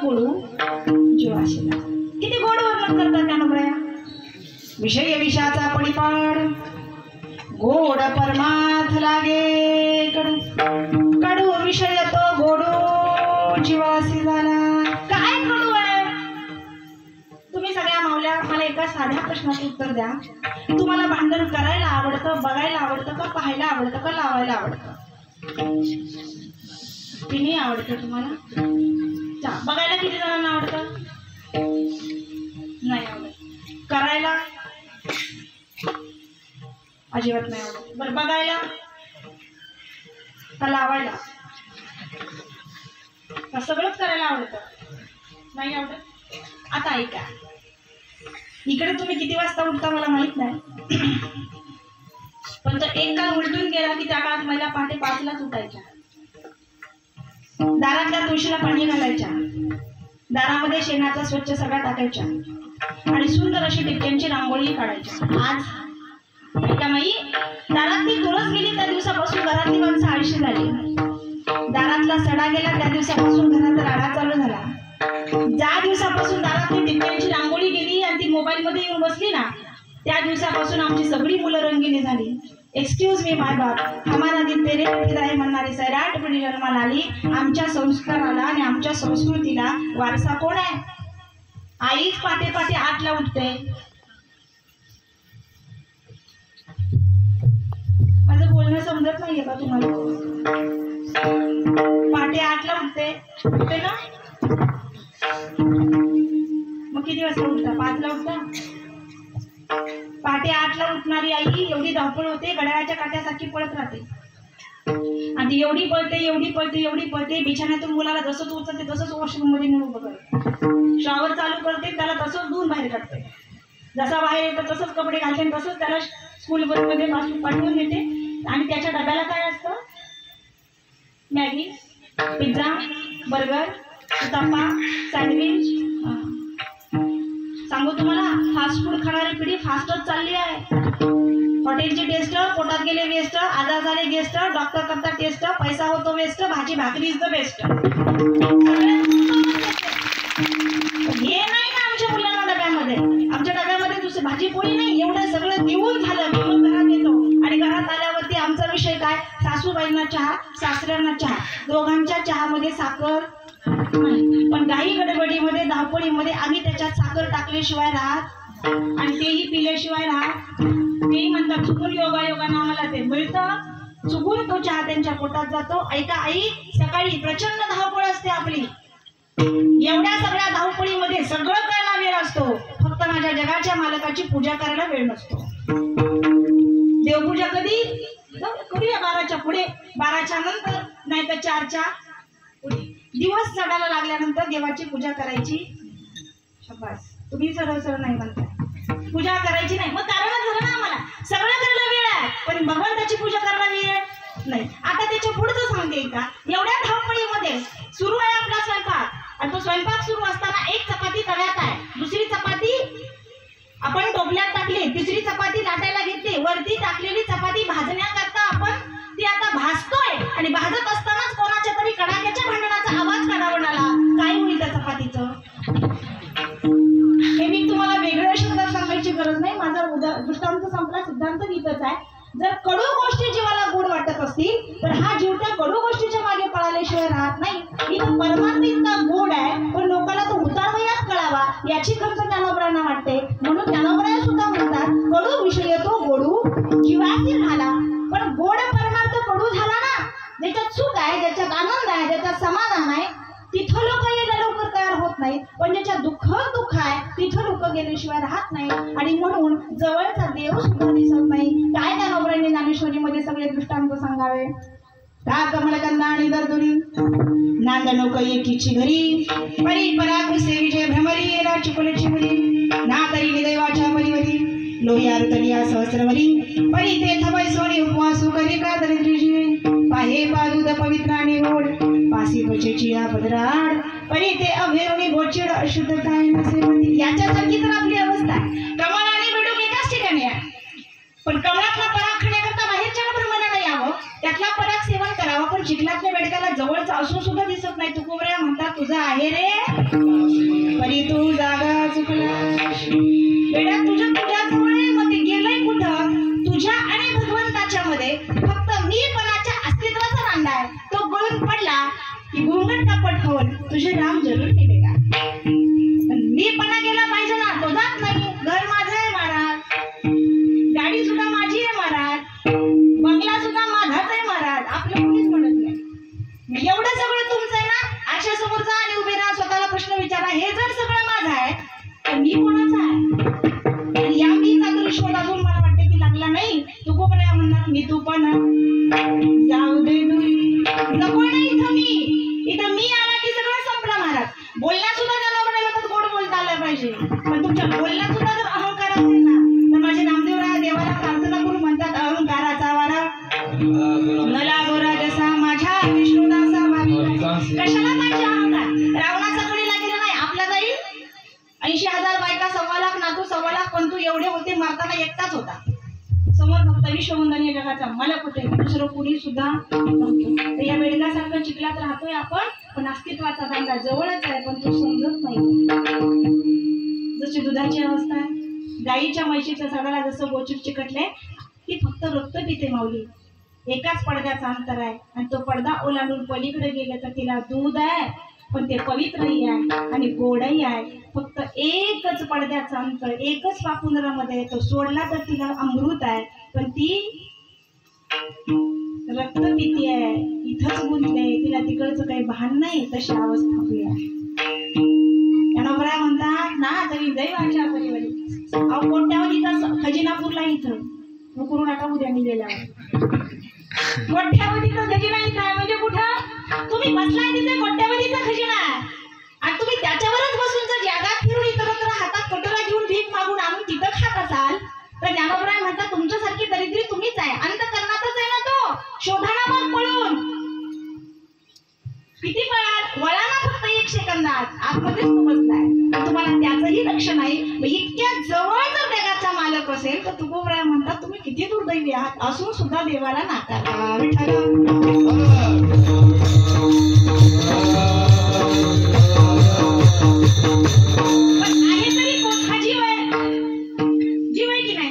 गोडू जीवाशी लागा. किती गोड वर्णन करतात ज्ञानोबराया. विषय विषाचा पडिपाड गोड परमार्थ लागे कडू. कडू विषय तो गोडू जीवासी झाला. काय कडू आहे? तुम्ही सगळ्या माऊल्या मला एका साध्या प्रश्नाचं उत्तर द्या. तुम्हाला भांडण करायला आवडतं, बघायला आवडतं का, पाहायला आवडतं का, लावायला आवडतं? तिन्ही आवडतं तुम्हाला. बघायला किती जणांना आवडतं? नाही आवडत. करायला अजिबात नाही आवडत. बरं बघायला का लावायला का सगळंच करायला आवडतं? नाही आवडत. आता ऐका, इकडे तुम्ही किती वाजता उठता मला माहित नाही, पण तो एक काळ उलटून गेला की त्या काळात महिला पहाटे 5लाच उठायच्या. दारातल्या तुळशीला पाणी घालायच्या, दारामध्ये शेणाचा स्वच्छ सगळा टाकायच्या आणि सुंदर अशी टिपक्यांची रांगोळी काढायच्या. आज एका माई दारातली तुळस गेली त्या दिवसापासून घरातली माणसं आळशी झाली. दारातला सडा गेला त्या दिवसापासून घरात राडा चालू झाला. ज्या दिवसापासून दारातली टिपक्यांची रांगोळी गेली आणि ती मोबाईल मध्ये येऊन बसली ना, त्या दिवसापासून आमची सगळी मुलं रंगीनी झाली. एक्सक्यूज मी माय बाप, हमारा दिन तेरे कटीत आहे म्हणणारी सैराट पिढी जन्माला आली. आमच्या संस्काराला आणि आमच्या संस्कृतीला वारसा कोण आहे? आईच पाटे पाटे 8ला उठते. माझं बोलणं समजत नाहीये का तुम्हाला? पाटे 8ला उठते ना. मग किती वाजता उठता? 5ला उठता. पहाटे 8ला उठणारी आई एवढी धावपळ होते, घड्याळाच्या काट्यासारखी पळत राहते आणि ती एवढी पळते बिछाण्यातून मुलाला जसंच उचलते तसंच वॉशरूम मध्ये नेऊन बघते. शॉवर चालू करते, त्याला तसंच धुवून बाहेर काढते. जसा बाहेर येतो तसंच कपडे घालते, तसंच त्याला स्कूल बसमध्ये पाठवून देते. आणि त्याच्या डब्याला काय असतं? Maggi, pizza, burger, uttappa, sandwich. सांगू तुम्हाला, फास्ट फूड खाणारी पिढी फास्टच चालली आहे. हॉटेलची टेस्ट, पोटात गेले वेस्ट, आजार झाले गेस्ट, डॉक्टर करतात टेस्ट, पैसा होतो वेस्ट, भाजी भाकरी इज द बेस्ट. हे नाही ना आमच्या मुलांना डब्यामध्ये. आमच्या डब्यामध्ये दुसरी भाजी पोळी नाही, एवढं सगळं देऊन झालं की मग घरात येतो. आणि घरात आल्यावरती आमचा विषय काय? सासूबाईंना चहा, सासऱ्यांना चहा. दोघांच्या चहामध्ये साखर नाही, पण काही गडबडीमध्ये धावपळीमध्ये आम्ही त्याच्यात साखर टाकल्याशिवाय राहत आणि तेही पिल्याशिवाय राहत. तेही म्हणतात चुकून योगायोगानं आम्हाला ते मिळतं, चुकून तो चहा त्यांच्या पोटात जातो. ऐका आई, सकाळी प्रचंड धावपळ असते आपली. एवढ्या सगळ्या धावपळीमध्ये सगळं करायला वेळ असतो, फक्त माझ्या जगाच्या मालकाची पूजा करायला वेळ नसतो. देवपूजा कधी करूया? 12च्या पुढे, 12च्या नंतर, नाही तर 4च्या पुढे. दिवस चढायला लागल्यानंतर देवाची पूजा करायची. शाबास, तुम्ही सरळ सरळ नाही म्हणताय. पूजा करायची नाही, मग कारण झालं ना आम्हाला. सगळं करायला वेळ आहे पण भगवंताची पूजा करायला वेळ नाही. आता त्याच्या पुढचं सांगते का, एवढ्या धावपळीमध्ये सुरू आहे आपला स्वयंपाक आणि तो स्वयंपाक सुरू असताना एक चपाती तव्यात आहे, दुसरी चपाती आपण टोपल्यात टाकली, तिसरी चपाती लाटायला घेतली, वरती टाकलेली चपाती भाजण्याकरता आपण ती आता भाजतोय आणि भाजत असतानाच कोणाच्या तरी कडाक्याच्या भांडणाचा आवाज काढावा आला. काय होईल त्या चपातीचं? हे मी तुम्हाला वेगळ्या शब्दात सांगायची गरज नाही. माझा दृष्टांत संपला, सिद्धांत नीतच आहे. जर कडू गोष्टी जीवाला गोड वाटत असतील तर हा जीव त्या कडू गोष्टीच्या मागे पळाल्याशिवाय राहत नाही. इथं परमार्थ इतका गोड आहे पण लोकांना तो उतारवयात कळावा याची खर्च ज्ञानोबरांना वाटते. म्हणून ज्ञानोबराय सुद्धा म्हणतात, कडू विषय तो गोडू जीवासी झाला. पण गोड परमार्थ कडू झाला ना, ज्याच्यात सुख आहे, ज्याच्यात आनंद आहे, ज्याच्यात समाधान आहे, तिथं लोक यायला लवकर तयार होत नाहीत. पण ज्याच्यात दुःख आहे तिथं लोक गेल्याशिवाय राहत नाही. आणि म्हणून जवळचा देव सुद्धा दिसत नाही. काय ज्ञानोबरांनी ज्ञानेश्वरीमध्ये सगळे दृष्टांत सांगावे? का कमलकंदा आणि दर्दुरी नांदणोक एकीची घरी, परी पराग सेविजे भ्रमरी येरा चिकुलची मुली, ना तरी देवाच्या परिवरी लोहिया रुतलिया सहस्रवरी, परी ते थवय सोनी उपवासू करी का दरिद्री जीवे, पाहे पादूद पवित्र आणि गोड, पासी त्वचेची या पदराड, परी ते अभेरुणी गोचिड अशुद्धताय नसेवती. याच्यासारखी तर आपली अवस्था आहे. कमळ आणि बेडूक एकाच ठिकाणी आहे, पण कमळातला पराग खाण्याकरता बाहेरच्या ब्रह्मणाला यावं, त्यातला पराग सेवन करावं. पण चिखलातल्या बेडकाला जवळचा असून सुद्धा दिसत नाही. तुकोबऱ्या म्हणतात, तुझा आहे रे तू जागा चुकलास बेटा, तुझ्याजवळ मग ते गेलंय कुठं? तुझ्या आणि भगवंताच्या मध्ये फक्त मीपणाच्या अस्तित्वाचा नांदा आहे. तो गळून पडला की घोंगट कापड खाऊन तुझे राम जरूर गेले का? मीपणा गेला पाहिजे ना, तो जात नाही. घर माझं आहे महाराज, गाडी सुद्धा माझी आहे महाराज, बंगला सुद्धा माझाच आहे महाराज, आपलं कोणीच म्हणत नाही. एवढं सगळं तुमचं आहे ना, आरशा समोर जा आणि उभे राहा, स्वतःला प्रश्न विचारा, हे जर सगळं माझं आहे तर मी कोणाचा आहे? आणि या मीचा तर शोध अजून मला वाटतं की लागला नाही. तू खूप नाही म्हणणार मी तू पण जाऊ दे नको नाही. इथं मी आला की सगळं संपलं महाराज. बोलण्यात सुद्धा त्याला म्हणायला तर गोड बोलता आलं पाहिजे, पण तुमच्या बोलण्यात सुद्धा जर अहंकार असेल ना, तर माझे नामदेवराय देवाला प्रार्थना करून म्हणतात, अहंकाराचा वारा मला गोरा जसा माझ्या विष्णुदासा भावी. कशाला पाहिजे अहंकार? रावणाचा कडीला गेला नाही, आपला जाईल. 80,000 बायका, 1,00,000 नातू, 1,00,000 पंतू एवढे होते, मारताना एकटाच होता. समोर फक्त विश्ववंदनीय जगाचा मला कुठे, दुसरं कुणी सुद्धा नव्हतं. तर या बेडकासारखं चिखलात राहतोय आपण, पण अस्तित्वाचा दांडा जवळच आहे, पण तो समजत नाही. जशी दुधाची अवस्था आहे, गाईच्या म्हशीच्या झाडाला जसं गोचूर चिकटले, ती फक्त रक्त पिते माऊली. एकाच पडद्याचा अंतर आहे, आणि तो पडदा ओलांडून पलीकडे गेले तर तिला दूध आहे, पण ते पवित्रही आहे आणि गोडही आहे. फक्त एकच पडद्याचा अंतर, एकच पापुंदरामध्ये तो सोडला तर तिला अमृत आहे, पण ती रक्त पिती आहे, इथंच गुंतले, तिला तिकडचं काही भान नाही. तशी अवस्था आपली आहे. बऱ्या म्हणतात ना, तरी दैवाच्या परिवारी अहो कोट्यावधीचा खजिनापूरला इथं करू नका उद्या निघेल्यावर. कोट्यावधीचा खजिना इथं आहे म्हणजे कुठं? तुम्ही बसलाय तिथे कोट्यावधीचा खजिना आहे, आणि तुम्ही त्याच्यावरच बसून जर जगात फिरून इतरत्र हातात कटोरा घेऊन भीक मागून आणून तिथं खात असाल तर ज्ञानोबराय म्हणतात तुमच्यासारखी दरिद्री तुम्हीच आहे. अंतःकरणातच आहे ना तो, शोधाना मग पळून. किती पळाल? वळा ना फक्त 1 सेकंदात, आतमध्येच तो बसलाय, तुम्हाला त्याचंही लक्ष नाही. इतक्या जवळ जर जगाचा मालक असेल तर तुकोबराय म्हणतात तुम्ही किती दुर्दैवी आहात, असून सुद्धा देवाला नाकारता. विठ्ठल